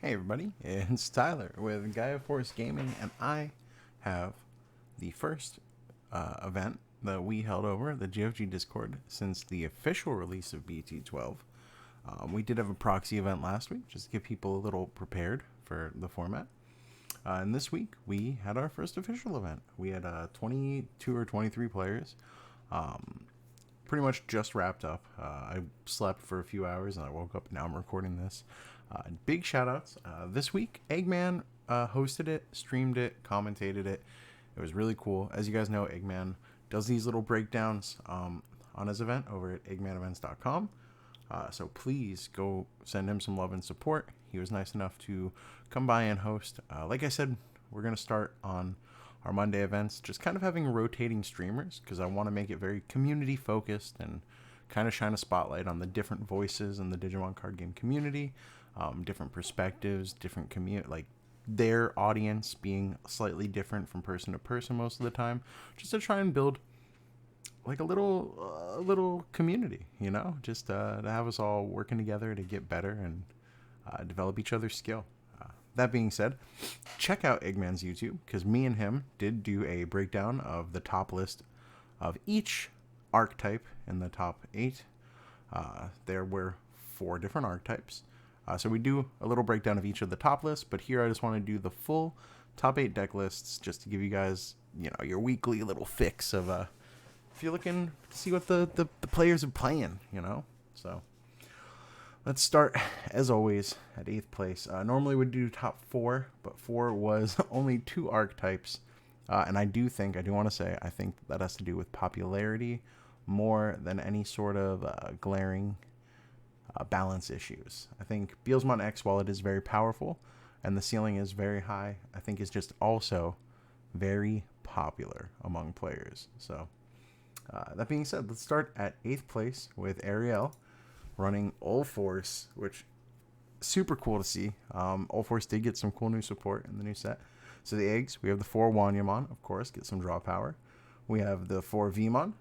Hey everybody, it's Tyler with Gaia Force Gaming, and I have the first event that we held over the GFG Discord since the official release of BT12. We did have a proxy event last week just to get people a little prepared for the format. And this week we had our first official event. We had 22 or 23 players. Pretty much just wrapped up. I slept for a few hours and I woke up. Now I'm recording this. Big shout outs. This week, Eggman hosted it, streamed it, commentated it. It was really cool. As you guys know, Eggman does these little breakdowns on his event over at eggmanevents.com. So please go send him some love and support. He was nice enough to come by and host. Like I said, we're going to start on our Monday events, just kind of having rotating streamers because I want to make it very community focused and kind of shine a spotlight on the different voices in the Digimon card game community, different perspectives, different like their audience being slightly different from person to person most of the time, just to try and build like a little community, just to have us all working together to get better and develop each other's skill. That being said, check out Eggman's YouTube because me and him did do a breakdown of the top list of each archetype in the top 8. There were 4 different archetypes. So we do a little breakdown of each of the top lists, but here I just want to do the full top 8 deck lists just to give you guys, your weekly little fix of if you're looking to see what the players are playing, So let's start, as always, at 8th place. Normally we'd do top 4, but 4 was only 2 archetypes. And I want to say, I think that has to do with popularity more than any sort of glaring balance issues. I think Beelzemon X, while it is very powerful and the ceiling is very high, I think is just also very popular among players. So that being said, let's start at 8th place with Ariel running All-Force, which super cool to see. All-Force did get some cool new support in the new set. So the eggs, we have the 4 Wanyamon, of course, get some draw power. We have the 4 Vmon.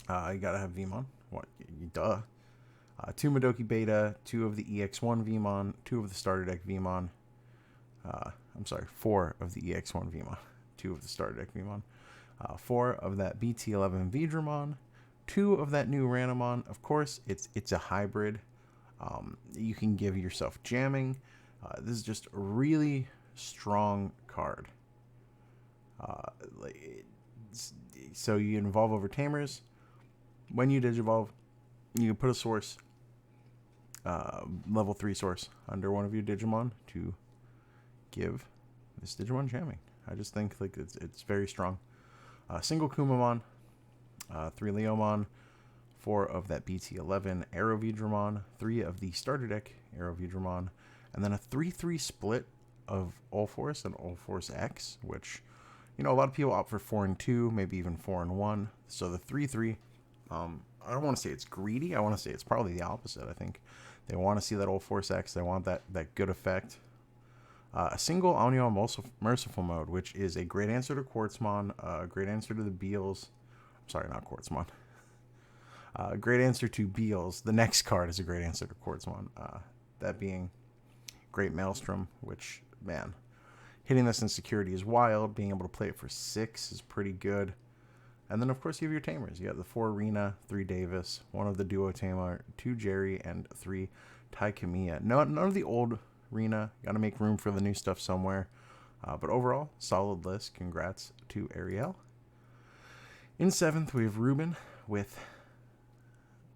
You gotta have Vmon. What? Duh. 2 Madoki Beta, 2 of the EX1 Vmon, 2 of the starter deck Vmon. 4 of the EX1 Vmon, 2 of the starter deck Vmon. 4 of that BT11 Vidramon, 2 of that new Ranamon. Of course, it's a hybrid. You can give yourself jamming. This is just a really strong card. So you evolve over Tamers. When you digivolve, you can put a source, level 3 source, under one of your Digimon to give this Digimon jamming. I just think it's very strong. Single Kumamon, 3 Leomon, 4 of that BT11 Aero Vidramon, 3 of the starter deck Aero Vidramon, and then a 3-3 split of All-Force and All-Force X, which, a lot of people opt for 4 and 2, maybe even 4 and 1. So the 3-3, I don't want to say it's greedy. I want to say it's probably the opposite. I think they want to see that All-Force X. They want that good effect. A single Onion Merciful Mode, which is a great answer to Quartzmon, a great answer to the Beals. I'm sorry, not Quartzmon. A great answer to Beals. The next card is a great answer to Quartzmon. That being Great Maelstrom, which, man, hitting this in security is wild. Being able to play it for 6 is pretty good. And then, of course, you have your Tamers. You got the 4 Rena, 3 Davis, 1 of the Duo Tamer, 2 Jerry, and 3 Tai Kamiya. None of the old Rena. Got to make room for the new stuff somewhere. But overall, solid list. Congrats to Ariel. In 7th, we have Ruben with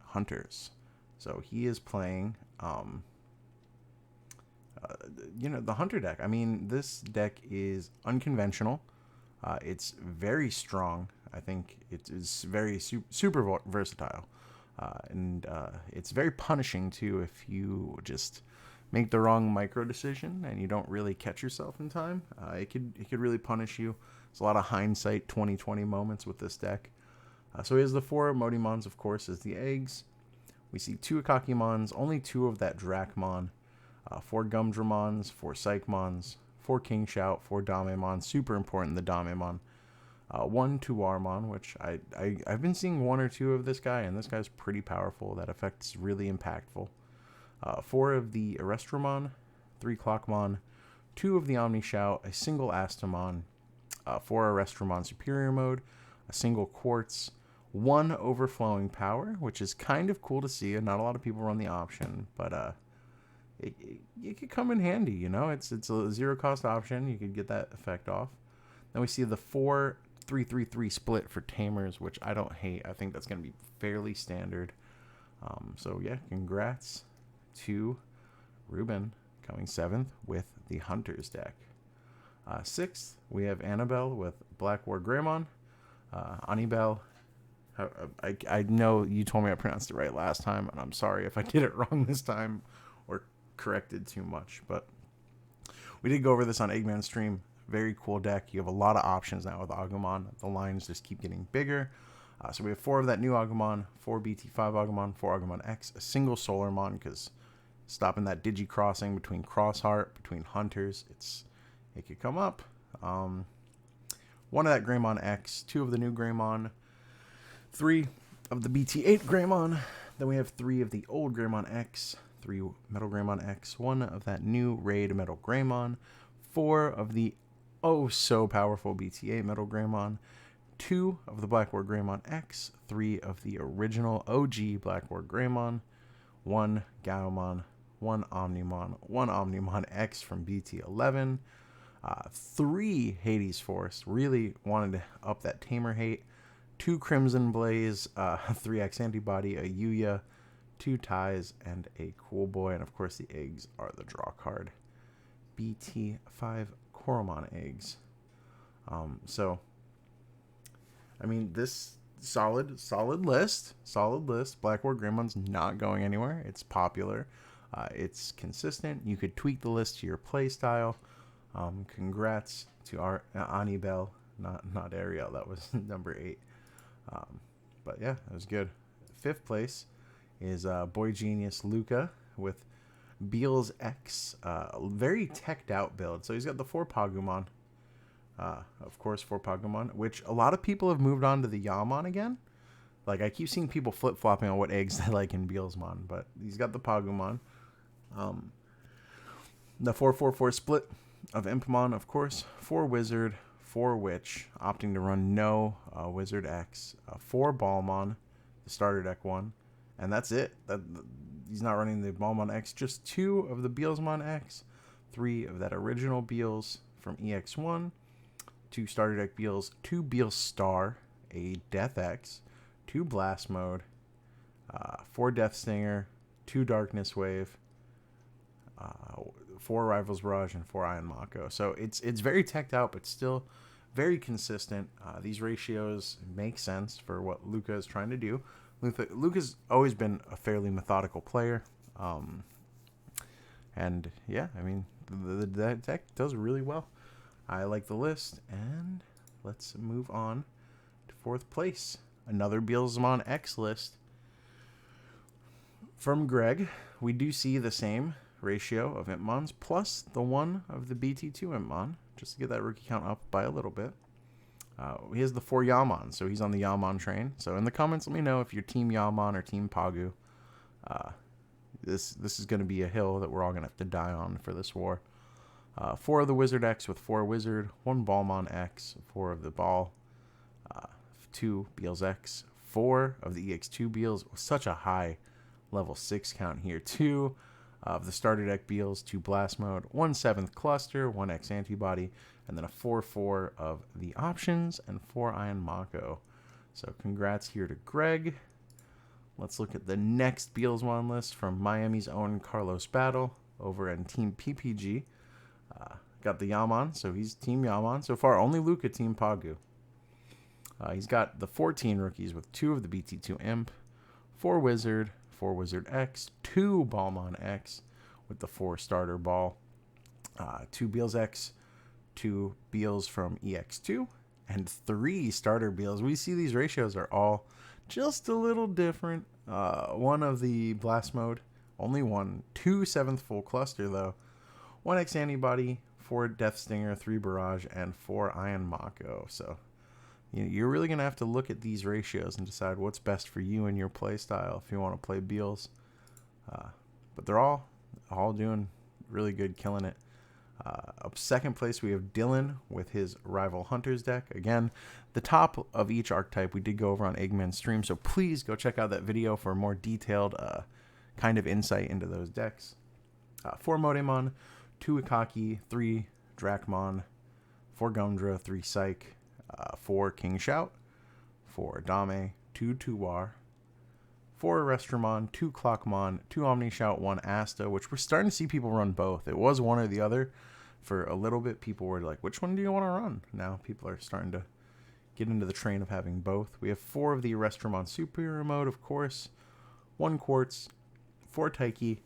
Hunters. So he is playing, the Hunter deck. I mean, this deck is unconventional. It's very strong. I think it is very super versatile. And it's very punishing, too, if you just make the wrong micro decision and you don't really catch yourself in time. It could really punish you. There's a lot of hindsight 2020 moments with this deck. So he has the 4 Modimons, of course, as the eggs. We see 2 Akakimons, only 2 of that Dracmon, 4 Gumdramons, 4 Psychmons, 4 King Shout, 4 Damemon, super important, the Damemon. 1 Tuarmon, which I've been seeing 1 or 2 of this guy, and this guy's pretty powerful. That effect's really impactful. 4 of the Arrestramon, 3 Clockmon, 2 of the Omni Shout, a single Astamon, 4 Arrestramon Superior Mode, a single Quartz, 1 Overflowing Power, which is kind of cool to see. Not a lot of people run the option, but it could come in handy, you know? It's a zero-cost option. You could get that effect off. Then we see the 4-3-3-3 split for Tamers, which I don't hate. I think that's going to be fairly standard. So, yeah, congrats to Ruben coming 7th with the Hunters deck. 6th, we have Annabelle with Black War Greymon. Anibel, I know you told me I pronounced it right last time, and I'm sorry if I did it wrong this time or corrected too much. But we did go over this on Eggman stream. Very cool deck. You have a lot of options now with Agumon. The lines just keep getting bigger. So we have 4 of that new Agumon, 4 BT5 Agumon, 4 Agumon X, a single Solarmon, because stopping that digi-crossing between Crossheart, between Hunters, it could come up. 1 of that Greymon X, 2 of the new Greymon, 3 of the BT8 Greymon. Then we have 3 of the old Greymon X, 3 Metal Greymon X, 1 of that new Raid Metal Greymon, 4 of the so powerful BT8 Metal Greymon, 2 of the Black War Greymon X, 3 of the original OG Black War Greymon, 1 Gaomon, 1 Omnimon, 1 Omnimon X from BT11, 3 Hades Force, really wanted to up that Tamer hate, 2 Crimson Blaze, 3X Antibody, a Yuya, 2 Ties, and a Cool Boy, and of course the eggs are the draw card. BT5 Koromon eggs. So, I mean, this solid list. Black War Greymon's not going anywhere. It's popular. It's consistent. You could tweak the list to your play style. Congrats to our Anibel, not Ariel. That was number 8. But yeah, it was good. 5th place is Boy Genius Luca with Beals X. Very teched out build. So he's got the 4 Pagumon. Of course, 4 Pagumon, which a lot of people have moved on to the Yamon again. Like, I keep seeing people flip-flopping on what eggs they like in Beelsmon, but he's got the Pagumon. The 4-4-4 split of Impamon, of course. 4 Wizard, 4 Witch, opting to run no Wizard X. 4 Balmon, the starter deck one, and that's it. He's not running the Balmon X, just 2 of the Beelsmon X, 3 of that original Beels from EX1, 2 starter deck Beels, 2 Beels Star, a Death X, 2 Blast Mode, 4 Death Stinger, 2 Darkness Wave, 4 Rivals Barrage, and 4 Iron Mako. So it's very teched out, but still very consistent. These ratios make sense for what Luca is trying to do. Luca's always been a fairly methodical player. And yeah, I mean, the deck does really well. I like the list, and let's move on to 4th place. Another Beelsmon X list from Greg. We do see the same ratio of Impmons plus the 1 of the BT2 Impmon, just to get that rookie count up by a little bit. He has the 4 Yamon, so he's on the Yamon train. So in the comments, let me know if you're Team Yamon or Team Pagu. This is going to be a hill that we're all going to have to die on for this war. 4 of the Wizard X with 4 Wizard, 1 Balmon X, 4 of the Ball, 2 Beels X, 4 of the EX2 Beels. Such a high level 6 count here. 2 of the starter deck Beels, 2 Blast Mode, 1 7th Cluster, 1 X Antibody, and then a 4-4 of the options and 4 Iron Mako. So congrats here to Greg. Let's look at the next Beelsmon list from Miami's own Carlos Battle over in Team PPG. Got the Yamon, so he's Team Yamon. So far, only Luca Team Pagu. He's got the 14 rookies with 2 of the BT2 Imp, 4 Wizard, 4 Wizard X, 2 Balmon X with the 4 starter ball, 2 Beels X, 2 Beels from EX2, and 3 starter Beels. We see these ratios are all just a little different. 1 of the Blast Mode, only 1. 2 7th full cluster though. 1 X Antibody, 4 Death Stinger, 3 Barrage, and 4 Iron Mako. So you're really going to have to look at these ratios and decide what's best for you and your play style if you want to play Beels. But they're all doing really good, killing it. Up second place, we have Dylan with his Rival Hunters deck. Again, the top of each archetype we did go over on Eggman's stream, so please go check out that video for more detailed kind of insight into those decks. 4 Modemon, 2 Ikaki, 3 Dracmon, 4 Gumdra, 3 Psych, 4 King Shout, 4 Dame, 2 Tuwar, 4 Restramon, 2 Clockmon, 2 Omnishout, 1 Asta, which we're starting to see people run both. It was one or the other for a little bit. People were like, which one do you want to run? Now people are starting to get into the train of having both. We have 4 of the Restramon Superior mode, of course, 1 Quartz, 4 Taiki,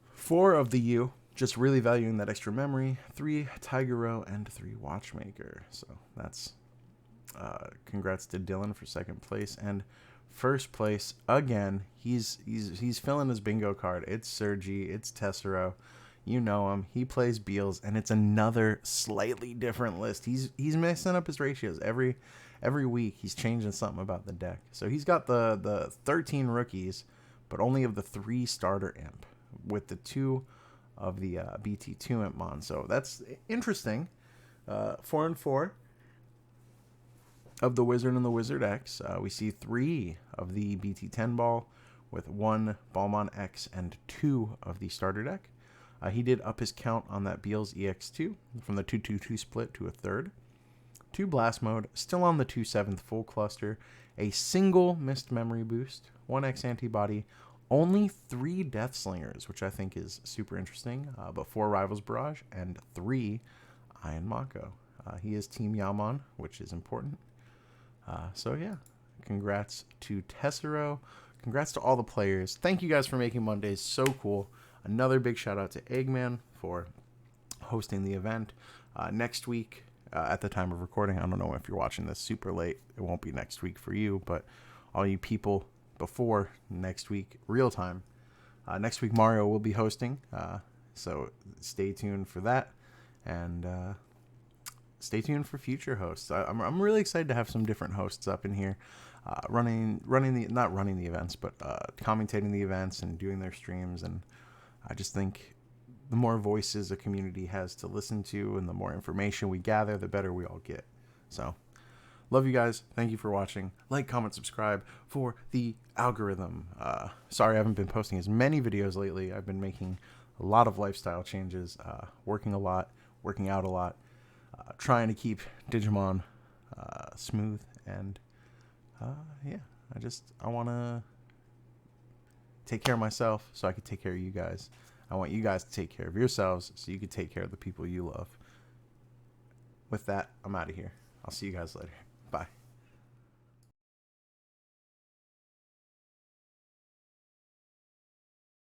4 of the U, just really valuing that extra memory, 3 Tigero, and 3 Watchmaker. So that's congrats to Dylan for second place. And first place, again, he's filling his bingo card. It's Sergi, it's Tessero. You know him. He plays Beals, and it's another slightly different list. He's messing up his ratios every week. He's changing something about the deck. So he's got the 13 rookies, but only of the 3 starter imp, with the 2 of the BT2 imp mon. So that's interesting. 4 and 4 of the Wizard and the Wizard X. We see 3 of the BT10 ball, with 1 Balmon X and 2 of the starter deck. He did up his count on that Beals EX2 from the 2-2-2 split to a third. 2 Blast Mode, still on the 2/7 full cluster. A single missed memory boost, 1 X antibody, only 3 Death Slingers, which I think is super interesting, but 4 Rivals Barrage and 3 Iron Mako. He is Team Yaman, which is important. So yeah, congrats to Tessero. Congrats to all the players. Thank you guys for making Mondays so cool. Another big shout out to Eggman for hosting the event. Next week, at the time of recording, I don't know if you're watching this super late. It won't be next week for you, but all you people before next week, real time. Next week, Mario will be hosting. So stay tuned for that. And stay tuned for future hosts. I'm really excited to have some different hosts up in here, not running the events, but commentating the events and doing their streams. And I just think the more voices a community has to listen to and the more information we gather, the better we all get. So love you guys. Thank you for watching. Like, comment, subscribe for the algorithm. Sorry I haven't been posting as many videos lately. I've been making a lot of lifestyle changes, working a lot, working out a lot, trying to keep Digimon smooth. And yeah, I want to take care of myself so I can take care of you guys. I want you guys to take care of yourselves so you can take care of the people you love. With that, I'm out of here. I'll see you guys later. Bye.